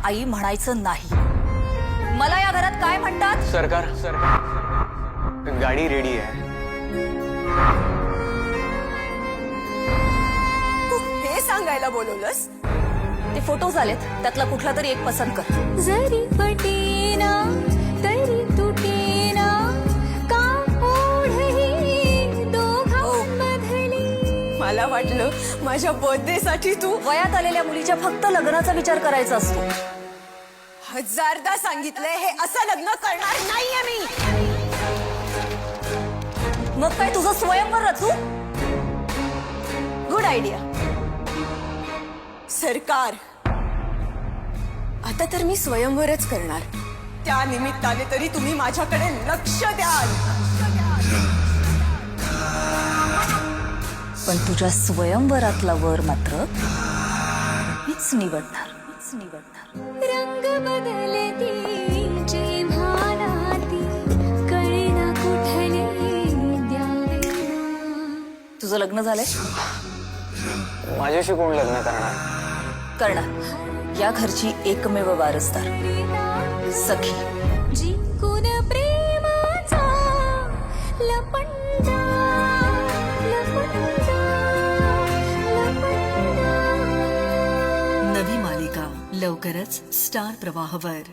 आई म्हणायचं नाही. मला या घरात काय म्हणतात? सरकार गाडी रेडी आहे. तू हे सांगायला बोलवलंस? ते फोटोज आलेत, त्यातला कुठला तरी एक पसंत कर. जरी पटेना तरी तुटेना का ओढही दोघांमधली. मला वाटलं माझ्या बर्थडे साठी तू वयात आलेल्या मुलीच्या फक्त लग्नाचा विचार करायचा असतो. हजारदा सांगितलंय हे असं लग्न करणार नाहीये मी. मग काय तुझं स्वयंवर रचू? Good idea. सरकार, आता तर मी स्वयंवरच करणार. त्या निमित्ताने तरी तुम्ही माझ्याकडे लक्ष द्याल. पण तुझ्या स्वयंवरातला वर मात्र मीच निवडणार. रंग बदलती जेव्हानाती कळेना कुठले द्यावे. तुझं लग्न झालंय? माझ्याशी कोण लग्न करणार? करणार या घरची एकमेव वारसदार सखी. जिंकून प्रेमाचा लपंडा लपंडा लपंडा. नवी मालिका लवकरच स्टार प्रवाहवर.